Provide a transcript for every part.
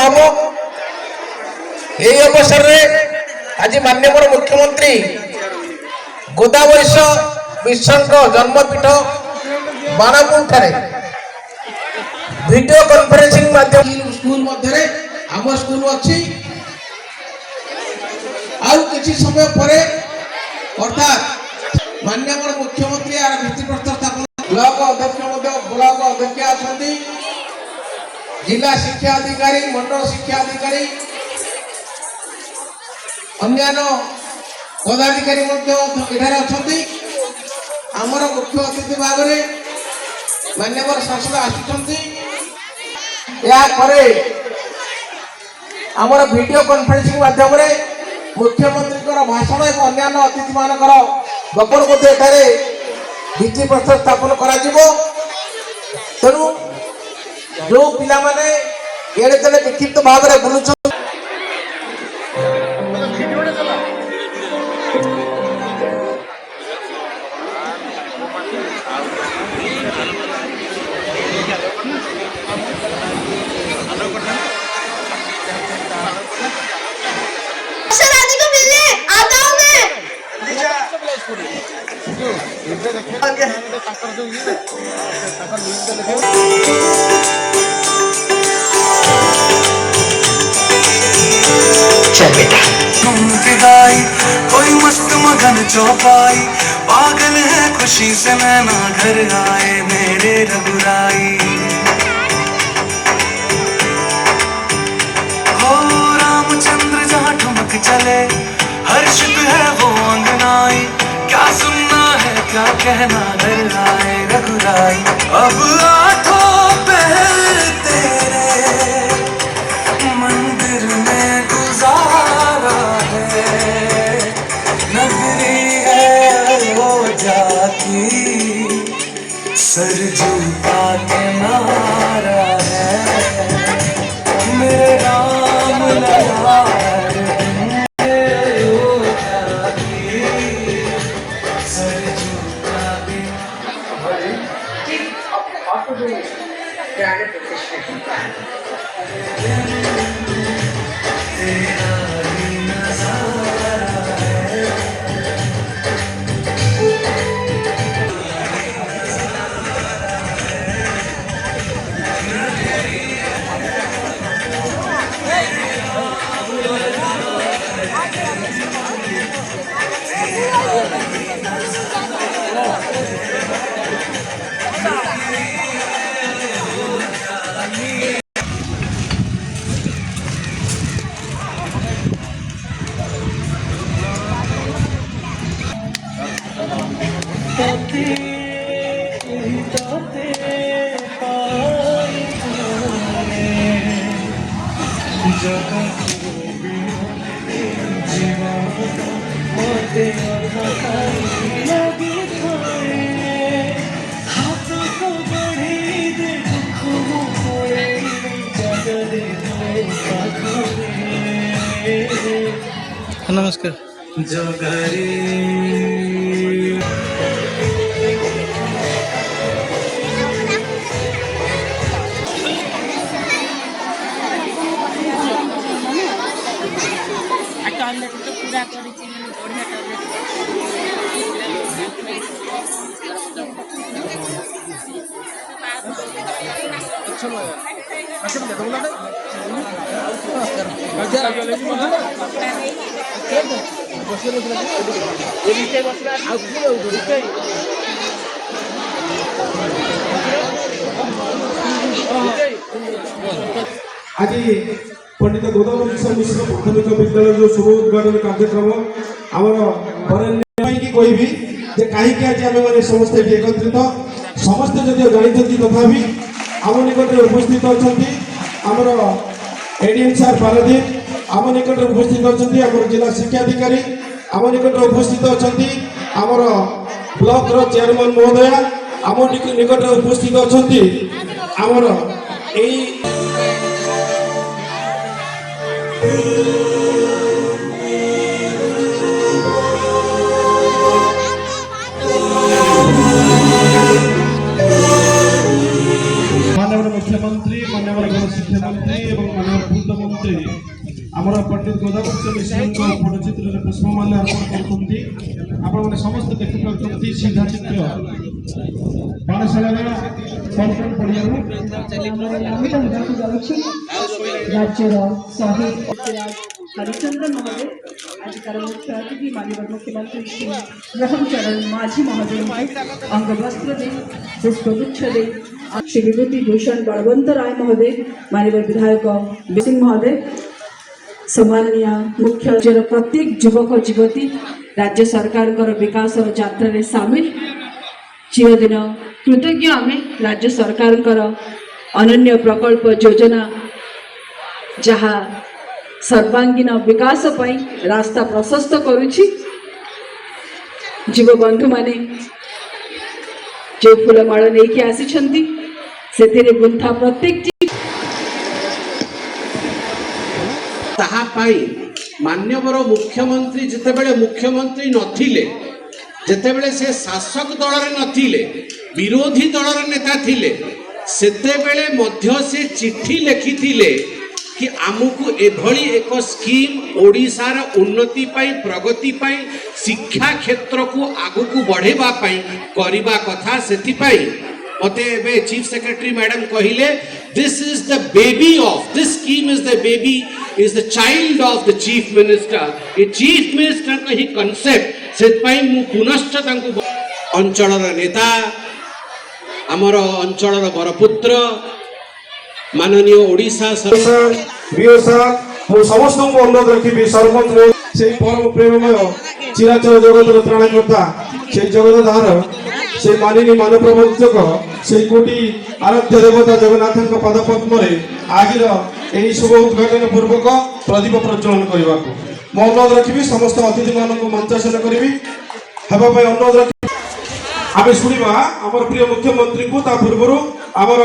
हम यही अवसर में आज माननीय मुख्यमंत्री गोदावैश मिश्र जन्मपीठ बाणापुर वीडियो कॉन्फ्रेंसिंग माध्यम स्कूल मध्य आम स्कूल अच्छी आउ किसी समय पर अर्थात माननीय मुख्यमंत्री यार भित्तिप्रस्तर स्थापन ब्लॉक अध्यक्ष ब्लॉक अध्यक्ष आछंती जिला शिक्षा अधिकारी मंडल शिक्षा अधिकारी अन्यान्य पदाधिकारी अच्छा आमर मुख्य अतिथि भाव में मान्यवर सांसद आसुचंती आमर वीडियो कॉन्फ्रेंसिंग माध्यम मुख्यमंत्री भाषण और अन्यान्य अतिथि मानकर गपर भित्तिप्रस्तर स्थापन करा तेणु जो पिला माने एड़े तेड़े विक्षिप्त भाव में बुलुछ चल बेटा कोई मस्त मगन चौपाई पागल है खुशी से नैना घर आए मेरे रघुराई हो रामचंद्र जहाँ ठुमक चले हर्षित है वो अंगनाई क्या सुनना है क्या कहना घर आए रघुराई अब आठों पहर तेरे मंदिर में गुजारा है नगरी है वो जाती सरजूता के नारा है मेरे राम लला नमस्कार आज पंडित गोदावरी मिश्र प्राथमिक विद्यालय जो शुभ उद्घाटन कार्यक्रम आमर कहबी कहीं आज आम मैंने समस्ते एकत्रित समस्ते जदि जानते तथापि आम निकट में उपस्थित अच्छा आमर एडीएम सार पारादीप आम निकट में उपस्थित अच्छा आम जिला शिक्षा अधिकारी आम निकट में उपस्थित अच्छा आमर ब्लॉक रो चेयरमैन महोदय आम निकट में उपस्थित अच्छा आमर माननीय मुख्यमंत्री माननीय गण शिक्षा मंत्री माननीय पूर्व मंत्री आमर पंडित गोदावरी मिश्र फोटोचित्र में पुष्पमाल्य अर्पण कर समस्त देखिपी सीधा चित्र पाठशाला कॉन्फ्रेंस पड़िया राज्यर शहीद हरिचंद्र महोदय आज मुख्य अतिथि माननीय मुख्यमंत्री श्री रामचरण माझी महोदय अंगवस्त्र दे पुष्पगुच्छ दे श्री विभूति भूषण बलवंत राय महोदय माननीय विधायक सिंह महोदय सम्माननीय मुख्य राज्यर प्रत्येक युवक युवती राज्य सरकार विकास यात्रा रे सामिल चिरदिन कृतज्ञ आम राज्य सरकार अनन्य प्रकल्प योजना जहाँ सर्वांगीन विकास पई रास्ता प्रशस्त करुछि। जीव बंधु माने जो फूलमाल नहीं आसी से गुंथा प्रत्येक मान्यवर मुख्यमंत्री जितेबले मुख्यमंत्री नथिले जितेबले से शासक दल नथिले विरोधी दल नेता थिले सेतेबेले मध्य से चिट्ठी लिखिथिले कि आमको एभली एक स्कीम ओडिशार उन्नति पाई प्रगति पाई शिक्षा क्षेत्र को आगु को बढ़ेबा पाई करिबा कथा सेति पाई मते एबे चीफ सेक्रेटरी मैडम कहिले this is the baby of this scheme is the baby is the child of the chief minister a chief minister का ही कांसेप्ट से पाई मु पुनश्च तांको अंचलर नेता आमर अंचलर बरपुत्र माननीय ओडिशा सरकार समस्त को अनुरोध रखी सरपंच से परम प्रेममय चिराचर जगत त्राणकर्ता से जगत धार से मानिनी मान प्रबंधक से कोटि आराध्य देवता जगन्नाथ पद पद्म आज यही शुभ उद्घाटन पूर्वक प्रदीप प्रज्वलन करने को अनुरोध रखी समस्त अतिथि मान मंचासन करी अनुरोध रखी आम शुणा आम प्रिय मुख्यमंत्री को पूर्व आमर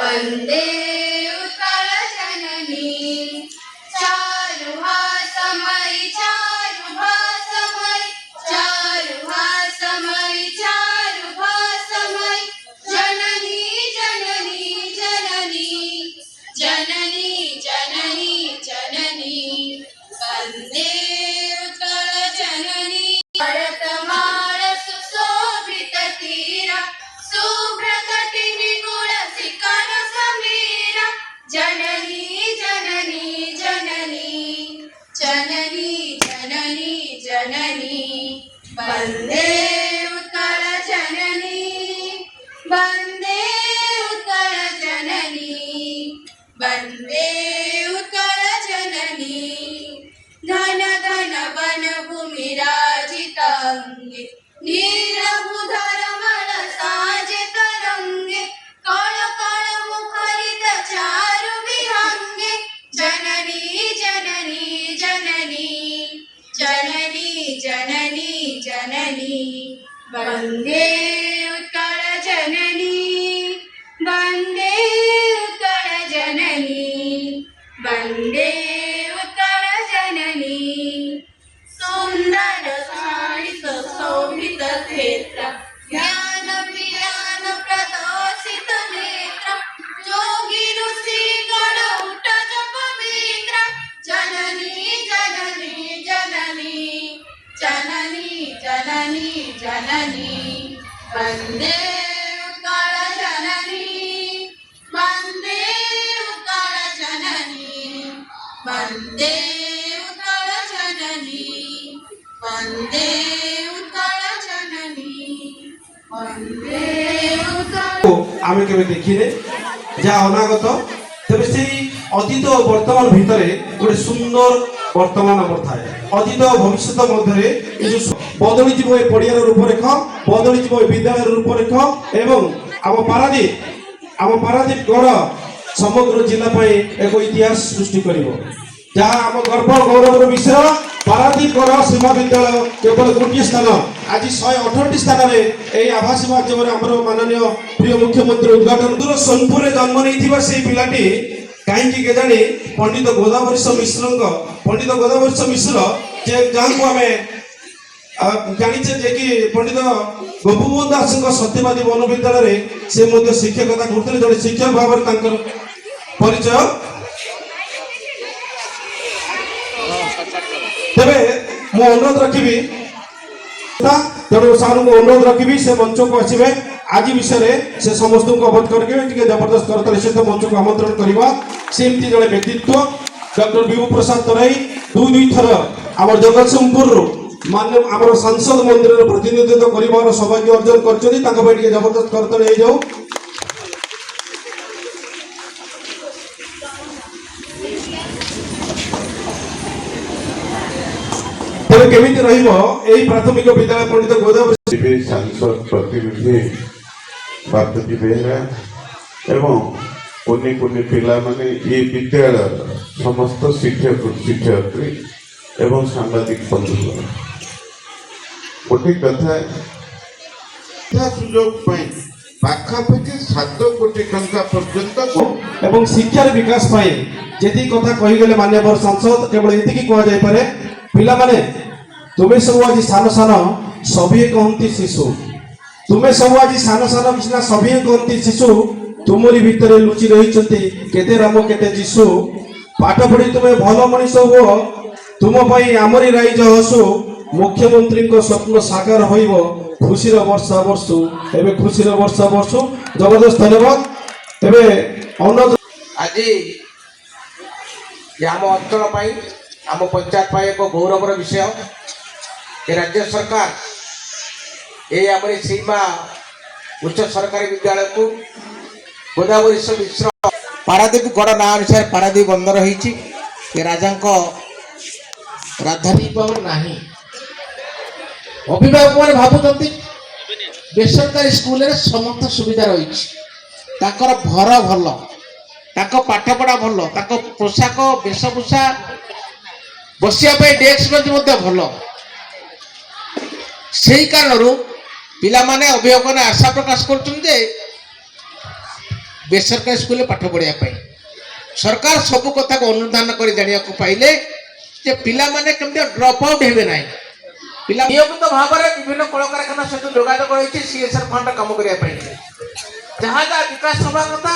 वंदे उत्कल जननी वंदे उत्कल जननी वंदे उत्कल जननी घन घन वन भूमि राजितांगे नीरभूधर मल साजे तरंगे कण कण मुखरित चारु विहंगे जननी जननी जननी जननी जननी जननी वंदे उत्कल जननी वंदे उत्कल जननी वंदे उत्कल जननी सुंदर सारित शोभित क्षेत्र ज्ञान विज्ञान प्रदर्शित नेत्र जोगी ऋषि गण उठ पवित्र जननी जननी जननी जननी जननी जननी वंदे उत्कल जननी वंदे उत्कल जननी वंदे उत्कल जननी वंदे उत्कल जननी वंदे उत्कल आमे केबे देखिले जा अनागत तबे से अतीत और वर्तमान भितर गोटे सुंदर वर्तमान अमर थाए अतीत और भविष्य मध्य ये जो बदली जीव पड़ियार रूपरेख बदली जीव विद्यालय रूपरेख एवं आम पारादीप गढ़ समग्र जिला एक इतिहास सृष्टि कर जहाँ आम गर्व गौरव विषय पारादीप गढ़ सीमा विद्यालय केवल गोटे स्थान ଆଜି 118ଟି ସ୍ଥାନରେ ଏହି ଆଭାସୀ ମାଧ୍ୟମରେ ଆମର ମାନନୀୟ ପ୍ରିୟ ମୁଖ୍ୟମନ୍ତ୍ରୀ ଉଦ୍ଘାଟନ ସୋନପୁରରେ ଜନ୍ମ ନେଇଥିବା ସେହି ପିଲାଟି କାହିଁକି କେଜାଣି ପଣ୍ଡିତ ଗୋଦାବରୀଶ ମିଶ୍ର ଯେ ଯାହାକୁ ଆମେ ଜାଣିଛେ ଯେ କି ପଣ୍ଡିତ ଗୋପବନ୍ଧୁ ଦାସଙ୍କ ସତ୍ୟବାଦୀ ବନବିଦ୍ୟାଳୟରେ ସେ ମଧ୍ୟ ଶିକ୍ଷକତା କରୁଥିଲେ, ଜଣେ ଶିକ୍ଷକ ଭାବରେ ତାଙ୍କର ପରିଚୟ। ତେବେ ମୁଁ ଅନୁରୋଧ ରଖିବି, ତେଣୁ ସାର୍ଙ୍କୁ ଅନୁରୋଧ ରଖିବି ସେ ମଞ୍ଚକୁ ଆସିବେ, ଆଜି ବିଷୟରେ ସେ ସମସ୍ତଙ୍କୁ ଅବଗତ କରିବେ। ଟିକେ ଜବରଦସ୍ତ କରତାଳି ସହିତ ମଞ୍ଚକୁ ଆମନ୍ତ୍ରଣ କରିବା। ସେମିତି ଜଣେ ବ୍ୟକ୍ତିତ୍ୱ ଡକ୍ଟର ବିଭୁ ପ୍ରସାଦ ତରାଇ ଦୁଇ ଥର ଆମର ଜଗତସିଂହପୁରରୁ ଆମର ସାଂସଦ ମନ୍ଦିରର ପ୍ରତିନିଧିତ୍ୱ କରିବାର ସୌଭାଗ୍ୟ ଅର୍ଜନ କରିଛନ୍ତି। ତାଙ୍କ ପାଇଁ ଟିକେ ଜବରଦସ୍ତ କରତାଳି ହେଇଯାଉ। ତେବେ କେମିତି ରହିବ ଏହି ପ୍ରାଥମିକ ବିଦ୍ୟାଳୟ ପଣ୍ଡିତ ଗୋଦାବରୀ ସାଂସଦ ପ୍ରତିନିଧି ବାପୁଜୀ ବେହେରା ଏବଂ କୁନି ପିଲାମାନେ ଏ ବିଦ୍ୟାଳୟର ସମସ୍ତ ଶିକ୍ଷକ ଶିକ୍ଷୟିତ୍ରୀ ଏବଂ ସାମ୍ବାଦିକ ବନ୍ଧୁଗଣ, ଗୋଟିଏ କଥା ସୁଯୋଗ ପାଇଁ ପାଖାପାଖି 7 କୋଟି ଟଙ୍କା ପର୍ଯ୍ୟନ୍ତ ଏବଂ ଶିକ୍ଷାର ବିକାଶ ପାଇଁ ଯେତିକି କଥା କହିଗଲେ ମାନ୍ୟବର ସାଂସଦ, କେବଳ ଏତିକି କୁହାଯାଇପାରେ, ପିଲାମାନେ ତୁମେ ସବୁ ଆଜି ସାନ ସଭିଏ କହନ୍ତି ଶିଶୁ, ତୁମେ ସବୁ ଆଜି ସାନ କିଛିନା ସଭିଏ କହନ୍ତି ଶିଶୁ, ତୁମରି ଭିତରେ ଲୁଚି ରହିଛନ୍ତି କେତେ ରାମ କେତେ ଯୀଶୁ, ପାଠ ପଢି ତୁମେ ଭଲ ମଣିଷ ହୁଅ, ତୁମ ପାଇଁ ଆମରି ରାଇଜ ହସୁ, ମୁଖ୍ୟମନ୍ତ୍ରୀଙ୍କ ସ୍ୱପ୍ନ ସାକାର ହୋଇବ, ଖୁସିର ବର୍ଷା ବର୍ଷୁ। ଏବେ ଖୁସିର ବର୍ଷା ବର୍ଷୁ। ଜବରଦସ୍ତ ଧନ୍ୟବାଦ। ଏବେ ଅନୁରୋଧ, ଆଜି ଆମ ଅଞ୍ଚଳ ପାଇଁ ଆମ ପଞ୍ଚାୟତ ପାଇଁ ଏକ ଗୌରବର ବିଷୟ ଯେ ରାଜ୍ୟ ସରକାର এই ଆମର ସୀମା ଉଚ୍ଚ ସରକାରୀ ବିଦ୍ୟାଳୟକୁ ଗୋଦାବରୀଶ ମିଶ୍ର ପାରାଦୀପ ଗଡ଼ ନାଁ ଅନୁସାରେ ପାରାଦୀପ ବନ୍ଦର ହେଇଛି। ଏ ରାଜାଙ୍କ ରାଜଧାନୀ ନାହିଁ। ଅଭିଭାବକମାନେ ଭାବୁଛନ୍ତି ବେସରକାରୀ ସ୍କୁଲରେ ସମସ୍ତ ସୁବିଧା ରହିଛି, ତାଙ୍କର ଘର ଭଲ, ତାଙ୍କ ପାଠପଢ଼ା ଭଲ, ତାଙ୍କ ପୋଷାକ ବେଶଭୂଷା, ବସିବା ପାଇଁ ଡେସ୍କ ବେଞ୍ଚ ମଧ୍ୟ ଭଲ। ସେହି କାରଣରୁ ପିଲାମାନେ ଅଭିଭାବକମାନେ ଆଶା ପ୍ରକାଶ କରୁଛନ୍ତି ଯେ ବେସରକାରୀ ସ୍କୁଲରେ ପାଠ ପଢ଼ିବା ପାଇଁ ସରକାର ସବୁ କଥାକୁ ଅନୁଧ୍ୟାନ କରି ଜାଣିବାକୁ ପାଇଲେ ଯେ ପିଲାମାନେ କେମିତି ଡ୍ରପ୍ ଆଉଟ୍ ହେବେ ନାହିଁ। ପିଲା ନିୟମିତ ଭାବରେ ବିଭିନ୍ନ କଳକାରଖାନା ସହିତ ଯୋଗାଯୋଗ ରହିଛି CSR ଫଣ୍ଡ କାମ କରିବା ପାଇଁ। ଯାହା ଯାହା ବିକାଶ ହେବା କଥା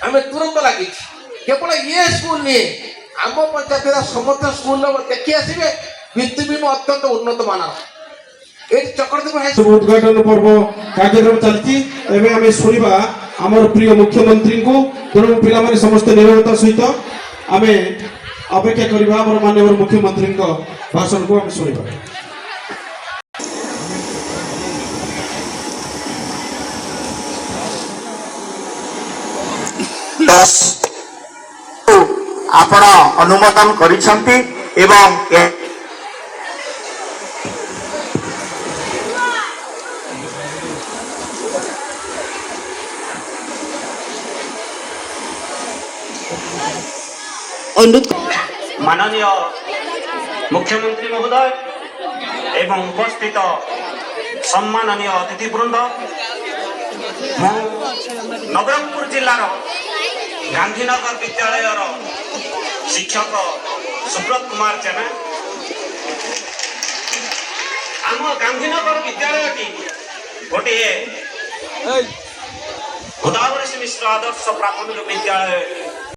ଆମେ ତୁରନ୍ତ ଲାଗିଛୁ। କେବଳ ଇଏ ସ୍କୁଲ ନୁହେଁ, ଆମ ପଞ୍ଚାୟତର ସମସ୍ତ ସ୍କୁଲ ଦେଖି ଆସିବେ, ଭିତ୍ତିଭୂମି ଅତ୍ୟନ୍ତ ଉନ୍ନତ ମାନର। ଏଠି ଚକ୍ରଧର ଉଦ୍ଘାଟନ ପର୍ବ କାର୍ଯ୍ୟକ୍ରମ ଚାଲିଛି। ଏବେ ଆମେ ଶୁଣିବା ଆମର ପ୍ରିୟ ମୁଖ୍ୟମନ୍ତ୍ରୀଙ୍କୁ। ତେଣୁ ପିଲାମାନେ ସମସ୍ତେ ନିରବତା ସହିତ ଆମେ ଅପେକ୍ଷା କରିବା ଆମର ମାନ୍ୟବର ମୁଖ୍ୟମନ୍ତ୍ରୀଙ୍କ ଭାଷଣକୁ ଆମେ ଶୁଣିବା। ଆପଣ ଅନୁମୋଦନ କରିଛନ୍ତି ଏବଂ माननीय मुख्यमंत्री महोदय एवं उपस्थित सम्माननीय अतिथिवृंद, नवरंगपुर जिलार गांधीनगर विद्यालय शिक्षक सुब्रत कुमार जेना। आम गांधीनगर विद्यालय गोटे गोदावरी मिश्र आदर्श प्राथमिक विद्यालय